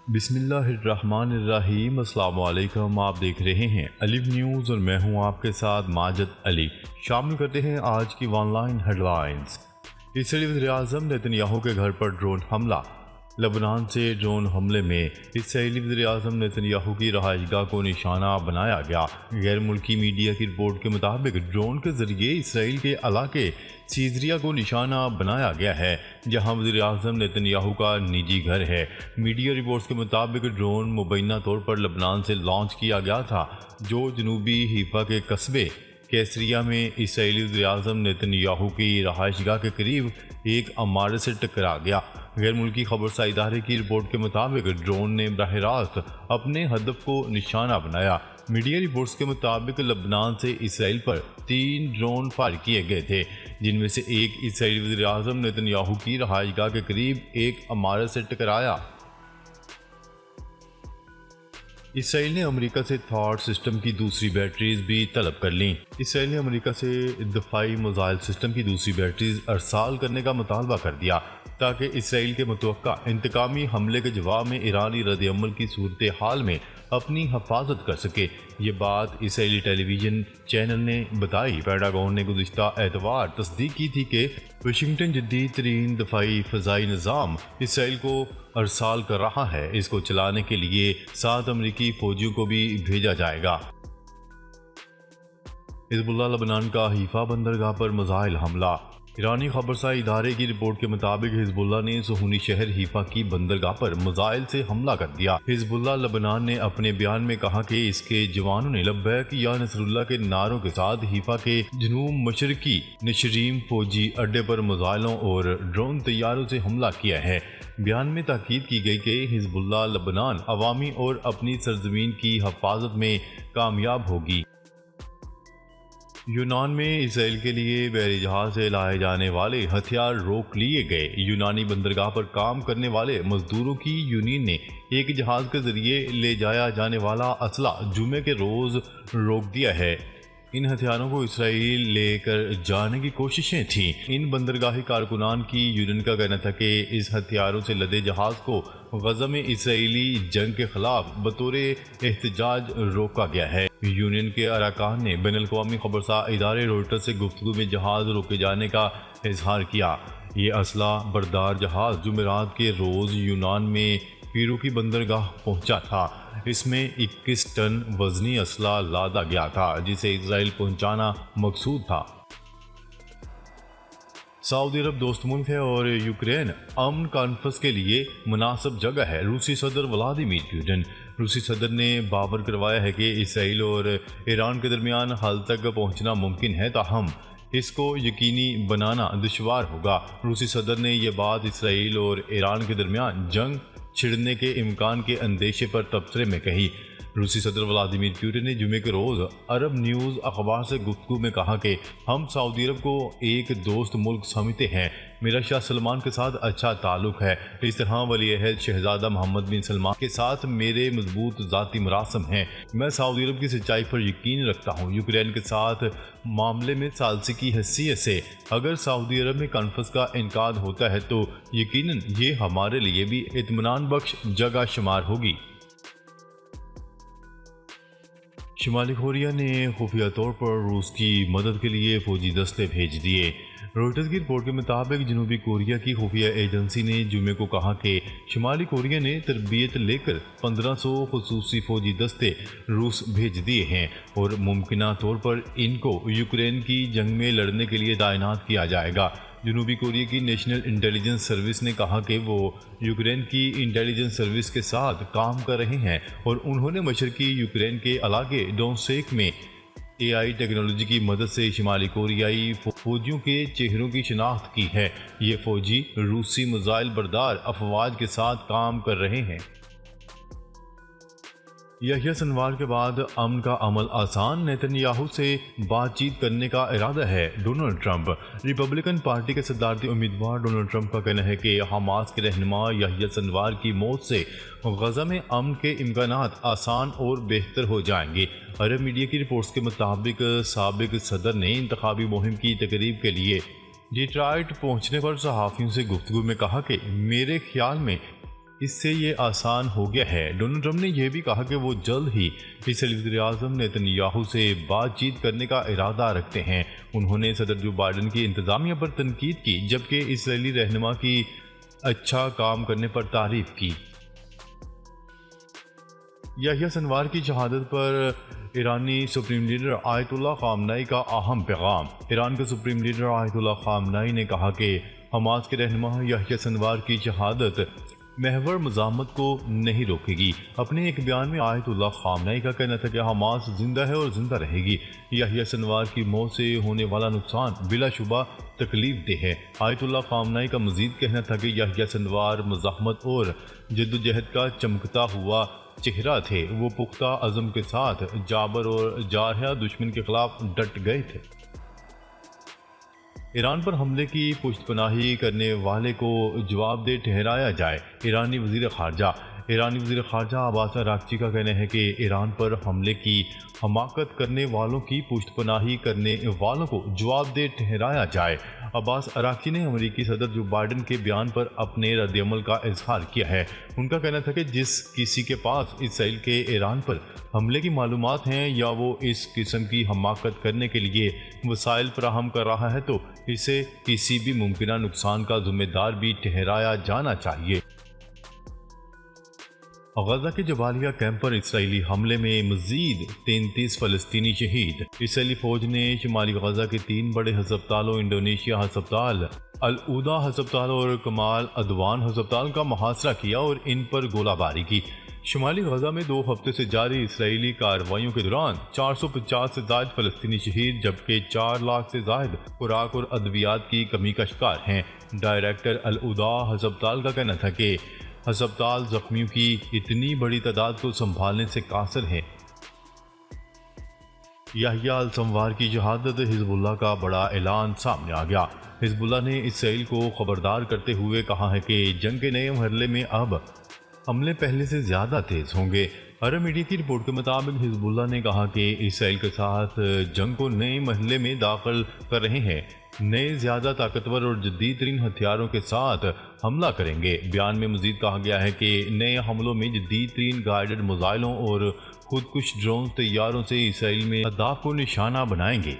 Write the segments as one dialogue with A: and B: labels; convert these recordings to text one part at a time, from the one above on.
A: بسم اللہ الرحمن الرحیم۔ السلام علیکم، آپ دیکھ رہے ہیں الف نیوز اور میں ہوں آپ کے ساتھ ماجد علی۔ شامل کرتے ہیں آج کی آن لائن ہیڈ لائنز۔ اسرائیلی وزیر اعظم نیتن یاہو کے گھر پر ڈرون حملہ۔ لبنان سے ڈرون حملے میں اسرائیلی وزیر اعظم نیتن یاہو کی رہائش گاہ کو نشانہ بنایا گیا۔ غیر ملکی میڈیا کی رپورٹ کے مطابق ڈرون کے ذریعے اسرائیل کے علاقے سیزریا کو نشانہ بنایا گیا ہے، جہاں وزیر اعظم نیتن یاہو کا نجی گھر ہے۔ میڈیا رپورٹس کے مطابق ڈرون مبینہ طور پر لبنان سے لانچ کیا گیا تھا، جو جنوبی حیفا کے قصبے کیسریا میں اسرائیلی وزیر اعظم نیتن یاہو کی رہائش گاہ کے قریب ایک عمارت سے ٹکرا گیا۔ غیر ملکی خبرسا ادارے کی رپورٹ کے مطابق ڈرون نے براہ راست اپنے ہدف کو نشانہ بنایا۔ میڈیا رپورٹس کے مطابق لبنان سے اسرائیل پر 3 ڈرون فائر کیے گئے تھے، جن میں سے ایک اسرائیلی وزیر اعظم نیتن یاہو کی رہائش گاہ کے قریب ایک عمارت سے ٹکرایا۔ اسرائیل نے امریکہ سے تھاڈ سسٹم کی دوسری بیٹریز بھی طلب کر لیں۔ اسرائیل نے امریکہ سے دفاعی میزائل سسٹم کی دوسری بیٹریز ارسال کرنے کا مطالبہ کر دیا تاکہ اسرائیل کے متوقع انتقامی حملے کے جواب میں ایرانی رد عمل کی صورتحال میں اپنی حفاظت کر سکے۔ یہ بات اسرائیلی ٹیلی ویژن چینل نے بتائی۔ پینٹاگون نے گزشتہ اتوار تصدیق کی تھی کہ واشنگٹن جدید ترین دفاعی فضائی نظام اسرائیل کو ارسال کر رہا ہے۔ اس کو چلانے کے لیے 7 امریکی فوجیوں کو بھی بھیجا جائے گا۔ حزب اللہ لبنان کا حیفا بندرگاہ پر میزائل حملہ۔ ایرانی خبرسا ادارے کی رپورٹ کے مطابق حزب اللہ نے صہیونی شہر حیفا کی بندرگاہ پر میزائل سے حملہ کر دیا۔ حزب اللہ لبنان نے اپنے بیان میں کہا کہ اس کے جوانوں نے لبیک یا نصر اللہ کے نعروں کے ساتھ حیفا کے جنوب مشرقی نشریم فوجی اڈے پر میزائلوں اور ڈرون طیاروں سے حملہ کیا ہے۔ بیان میں تاکید کی گئی کہ حزب اللہ لبنان عوامی اور اپنی سرزمین کی حفاظت میں کامیاب ہوگی۔ یونان میں اسرائیل کے لیے بحری جہاز سے لائے جانے والے ہتھیار روک لیے گئے۔ یونانی بندرگاہ پر کام کرنے والے مزدوروں کی یونین نے ایک جہاز کے ذریعے لے جایا جانے والا اسلحہ جمعے کے روز روک دیا ہے۔ ان ہتھیاروں کو اسرائیل لے کر جانے کی کوششیں تھیں۔ ان بندرگاہی کارکنان کی یونین کا کہنا تھا کہ اس ہتھیاروں سے لدے جہاز کو غزہ میں اسرائیلی جنگ کے خلاف بطور احتجاج روکا گیا ہے۔ یونین کے اراکین نے بین الاقوامی خبرسا ادارے روئٹرز سے گفتگو میں جہاز روکے جانے کا اظہار کیا۔ یہ اسلحہ بردار جہاز جمعرات کے روز یونان میں پیرو کی بندرگاہ پہنچا تھا۔ اس میں 21 ٹن وزنی اسلحہ لادا گیا تھا، جسے اسرائیل پہنچانا مقصود تھا۔ سعودی عرب دوست ملک ہے اور یوکرین امن کانفرنس کے لیے مناسب جگہ ہے۔ روسی صدر ولادیمیر پوٹن۔ روسی صدر نے باور کروایا ہے کہ اسرائیل اور ایران کے درمیان حل تک پہنچنا ممکن ہے، تاہم اس کو یقینی بنانا دشوار ہوگا۔ روسی صدر نے یہ بات اسرائیل اور ایران کے درمیان جنگ چھڑنے کے امکان کے اندیشے پر تبصرے میں کہی۔ روسی صدر ولادیمیر پوٹن نے جمعے کے روز عرب نیوز اخبار سے گفتگو میں کہا کہ ہم سعودی عرب کو ایک دوست ملک سمجھتے ہیں۔ میرا شاہ سلمان کے ساتھ اچھا تعلق ہے، اس طرح ولی عہد شہزادہ محمد بن سلمان کے ساتھ میرے مضبوط ذاتی مراسم ہیں۔ میں سعودی عرب کی سچائی پر یقین رکھتا ہوں۔ یوکرین کے ساتھ معاملے میں ثالثی کی حیثیت سے اگر سعودی عرب میں کانفرنس کا انعقاد ہوتا ہے تو یقیناً یہ ہمارے لیے بھی اطمینان بخش جگہ شمار ہوگی۔ شمالی کوریا نے خفیہ طور پر روس کی مدد کے لیے فوجی دستے بھیج دیے۔ روئٹرز کی رپورٹ کے مطابق جنوبی کوریا کی خفیہ ایجنسی نے جمعے کو کہا کہ شمالی کوریا نے تربیت لے کر 1500 خصوصی فوجی دستے روس بھیج دیے ہیں اور ممکنہ طور پر ان کو یوکرین کی جنگ میں لڑنے کے لیے تعینات کیا جائے گا۔ جنوبی کوریا کی نیشنل انٹیلیجنس سروس نے کہا کہ وہ یوکرین کی انٹیلیجنس سروس کے ساتھ کام کر رہے ہیں اور انہوں نے مشرقی یوکرین کے علاقے ڈونسیک میں AI ٹیکنالوجی کی مدد سے شمالی کوریائی فوجیوں کے چہروں کی شناخت کی ہے۔ یہ فوجی روسی میزائل بردار افواج کے ساتھ کام کر رہے ہیں۔ یحییٰ سنوار کے بعد امن کا عمل آسان، نیتن یاہو سے بات چیت کرنے کا ارادہ ہے۔ Donald Trump. ریپبلکن پارٹی کے صدارتی امیدوار ڈونلڈ ٹرمپ کا کہنا ہے کہ حماس کے رہنما یحییٰ سنوار کی موت سے غزہ میں امن کے امکانات آسان اور بہتر ہو جائیں گے۔ عرب میڈیا کی رپورٹس کے مطابق سابق صدر نے انتخابی مہم کی تقریب کے لیے ڈیٹرائٹ پہنچنے پر صحافیوں سے گفتگو میں کہا کہ میرے خیال میں اس سے یہ آسان ہو گیا ہے۔ ڈونلڈ ٹرمپ نے یہ بھی کہا کہ وہ جلد ہی اسرائیلی وزیر اعظم نیتن سے بات چیت کرنے کا ارادہ رکھتے ہیں۔ انہوں نے صدر جو بائیڈن کی انتظامیہ پر تنقید کی، جبکہ اسرائیلی رہنما کی اچھا کام کرنے پر تعریف کی۔ یحییٰ سنوار کی شہادت پر ایرانی سپریم لیڈر آیت اللہ خامنائی کا اہم پیغام۔ ایران کے سپریم لیڈر آیت اللہ خامنائی نے کہا کہ حماس کے رہنما یحییٰ سنوار کی شہادت محور مزاحمت کو نہیں روکے گی۔ اپنے ایک بیان میں آیت اللہ خامنائی کا کہنا تھا کہ حماس زندہ ہے اور زندہ رہے گی۔ یحییٰ سنوار کی موت سے ہونے والا نقصان بلا شبہ تکلیف دہ ہے۔ آیت اللہ خامنائی کا مزید کہنا تھا کہ یحییٰ سنوار مزاحمت اور جدوجہد کا چمکتا ہوا چہرہ تھے۔ وہ پختہ عزم کے ساتھ جابر اور جارحہ دشمن کے خلاف ڈٹ گئے تھے۔ ایران پر حملے کی پشت پناہی کرنے والے کو جواب دہ ٹھہرایا جائے۔ ایرانی وزیر خارجہ عباس اراغچی کا کہنا ہے کہ ایران پر حملے کی حماقت کرنے والوں کی پشت پناہی کرنے والوں کو جواب دہ ٹھہرایا جائے۔ عباس اراغچی نے امریکی صدر جو بائیڈن کے بیان پر اپنے رد عمل کا اظہار کیا ہے۔ ان کا کہنا تھا کہ جس کسی کے پاس اسرائیل کے ایران پر حملے کی معلومات ہیں یا وہ اس قسم کی حماقت کرنے کے لیے وسائل فراہم کر رہا ہے تو اسے کسی بھی ممکنہ نقصان کا ذمہ دار بھی ٹھہرایا جانا چاہیے۔ غزہ کے جبالیہ کیمپ پر اسرائیلی حملے میں مزید 33 فلسطینی شہید۔ اسرائیلی فوج نے شمالی غزہ کے 3 بڑے ہسپتالوں انڈونیشیا ہسپتال، العودا ہسپتال اور کمال عدوان ہسپتال کا محاصرہ کیا اور ان پر گولہ باری کی۔ شمالی غزہ میں 2 ہفتے سے جاری اسرائیلی کارروائیوں کے دوران 450 سے زائد فلسطینی شہید، جبکہ 4 لاکھ سے زائد خوراک اور ادویات کی کمی کا شکار ہیں۔ ڈائریکٹر العودا ہسپتال کا کہنا تھا کہ ہسپتال زخمیوں کی اتنی بڑی تعداد کو سنبھالنے سے قاصر ہے۔ یحییٰ السنوار کی شہادت، حزب اللہ کا بڑا اعلان سامنے آ گیا۔ حزب اللہ نے اسرائیل کو خبردار کرتے ہوئے کہا ہے کہ جنگ کے نئے مرحلے میں اب حملے پہلے سے زیادہ تیز ہوں گے۔ عرب میڈیا کی رپورٹ کے مطابق حزب اللہ نے کہا کہ اسرائیل کے ساتھ جنگ کو نئے مرحلے میں داخل کر رہے ہیں، نئے زیادہ طاقتور اور جدید ترین ہتھیاروں کے ساتھ حملہ کریں گے۔ بیان میں مزید کہا گیا ہے کہ نئے حملوں میں جدید ترین گائیڈڈ میزائلوں اور خودکش ڈرون طیاروں سے اسرائیل میں اہداف کو نشانہ بنائیں گے۔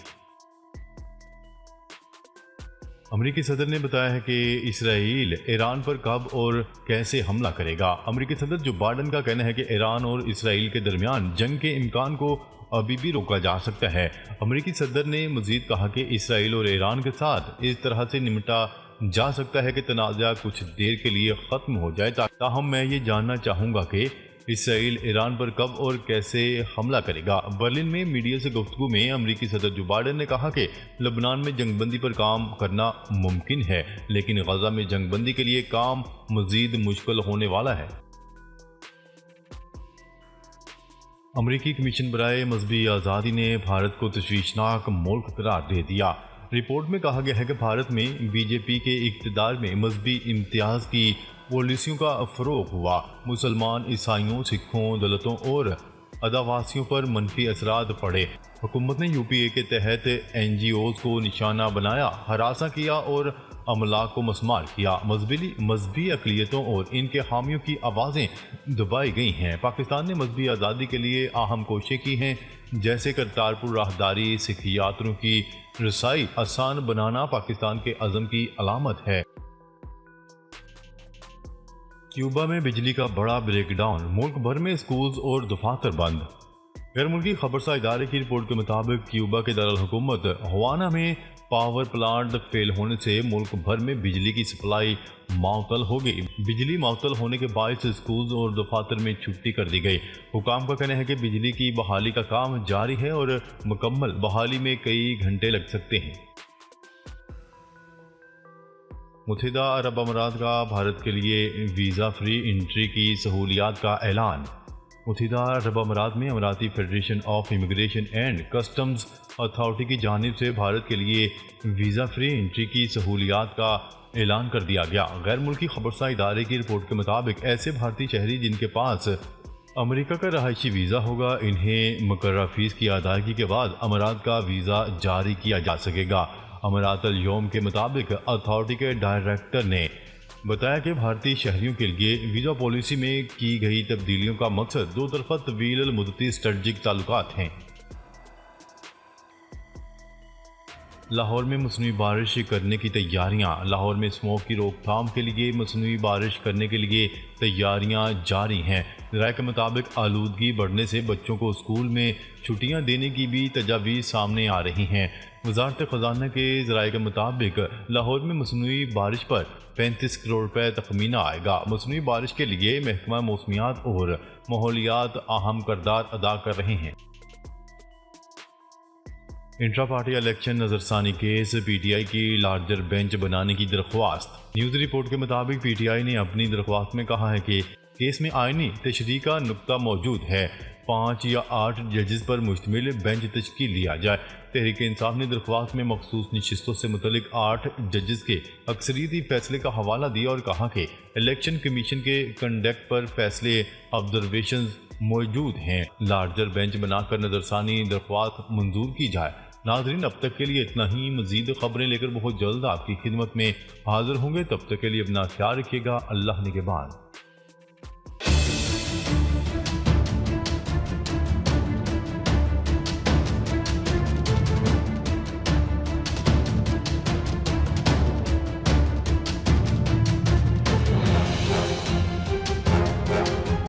A: امریکی صدر نے بتایا ہے کہ اسرائیل ایران پر کب اور کیسے حملہ کرے گا۔ امریکی صدر جو بائیڈن کا کہنا ہے کہ ایران اور اسرائیل کے درمیان جنگ کے امکان کو ابھی بھی روکا جا سکتا ہے۔ امریکی صدر نے مزید کہا کہ اسرائیل اور ایران کے ساتھ اس طرح سے نمٹا جا سکتا ہے کہ تنازع کچھ دیر کے لیے ختم ہو جائے، تاہم میں یہ جاننا چاہوں گا کہ اسرائیل ایران پر کب اور کیسے حملہ کرے گا۔ برلن میں میڈیا سے گفتگو میں امریکی صدر جو بائیڈن نے کہا کہ لبنان میں جنگ بندی پر کام کرنا ممکن ہے، لیکن غزہ میں جنگ بندی کے لیے کام مزید مشکل ہونے والا ہے۔ امریکی کمیشن برائے مذہبی آزادی نے بھارت کو تشویشناک ملک قرار دے دیا۔ رپورٹ میں کہا گیا ہے کہ بھارت میں بی جے پی کے اقتدار میں مذہبی امتیاز کی پالیسیوں کا فروغ ہوا، مسلمان، عیسائیوں، سکھوں، دلتوں اور اداواسیوں پر منفی اثرات پڑے۔ حکومت نے یو پی اے کے تحت این جی اوز کو نشانہ بنایا، ہراساں کیا اور املاک کو مسمار کیا۔ مذہبی اقلیتوں اور ان کے حامیوں کی آوازیں دبائی گئی ہیں۔ پاکستان نے مذہبی آزادی کے لیے اہم کوششیں کی ہیں، جیسے کرتارپور راہداری۔ سکھ یاتریوں کی رسائی آسان بنانا پاکستان کے عزم کی علامت ہے۔ کیوبا میں بجلی کا بڑا بریک ڈاؤن، ملک بھر میں اسکولز اور دفاتر بند۔ غیر ملکی خبرساں ادارے کی رپورٹ کے مطابق کیوبا کے دارالحکومت ہوانا میں پاور پلانٹ فیل ہونے سے ملک بھر میں بجلی کی سپلائی معطل ہو گئی۔ بجلی معطل ہونے کے باعث اسکولز اور دفاتر میں چھٹی کر دی گئی۔ حکام کا کہنا ہے کہ بجلی کی بحالی کا کام جاری ہے اور مکمل بحالی میں کئی گھنٹے لگ سکتے ہیں۔ متحدہ عرب امارات کا بھارت کے لیے ویزا فری انٹری کی سہولیات کا اعلان۔ متحدہ عرب امارات میں اماراتی federation of immigration and customs authority کی جانب سے بھارت کے لیے ویزا فری انٹری کی سہولیات کا اعلان کر دیا گیا۔ غیر ملکی خبرساں ادارے کی رپورٹ کے مطابق ایسے بھارتی شہری جن کے پاس امریکہ کا رہائشی ویزا ہوگا، انہیں مقررہ فیس کی ادائیگی کے بعد امارات کا ویزا جاری کیا جا سکے گا۔ امارات الیوم کے مطابق اتھارٹی کے ڈائریکٹر نے بتایا کہ بھارتی شہریوں کے لیے ویزا پالیسی میں کی گئی تبدیلیوں کا مقصد دو طرفہ طویل المدتی اسٹریٹجک تعلقات ہیں۔ لاہور میں مصنوعی بارش کرنے کی تیاریاں۔ لاہور میں اسموگ کی روک تھام کے لیے مصنوعی بارش کرنے کے لیے تیاریاں جاری ہیں۔ ذرائع کے مطابق آلودگی بڑھنے سے بچوں کو اسکول میں چھٹیاں دینے کی بھی تجاویز سامنے آ رہی ہیں۔ وزارت خزانہ کے ذرائع کے مطابق لاہور میں مصنوعی بارش پر 35 کروڑ روپے تخمینہ آئے گا۔ مصنوعی بارش کے لیے محکمہ موسمیات اور ماحولیات اہم کردار ادا کر رہے ہیں۔ انٹرا پارٹی الیکشن نظرثانی کیس، پی ٹی آئی کی لارجر بینچ بنانے کی درخواست۔ نیوز رپورٹ کے مطابق پی ٹی آئی نے اپنی درخواست میں کہا ہے کہ کیس میں آئینی تشریح کا نقطہ موجود ہے، 5 یا 8 ججز پر مشتمل بینچ تشکیل دیا جائے۔ تحریک انصاف نے درخواست میں مخصوص نشستوں سے متعلق 8 ججز کے اکثریتی فیصلے کا حوالہ دیا اور کہا کہ الیکشن کمیشن کے کنڈکٹ پر فیصلے آبزرویشنز موجود ہیں۔ لارجر بینچ بنا کر نظرثانی درخواست منظور کی جائے۔ ناظرین، اب تک کے لیے اتنا ہی۔ مزید خبریں لے کر بہت جلد آپ کی خدمت میں حاضر ہوں گے، تب تک کے لیے اپنا خیال رکھیے گا۔ اللہ نگہبان۔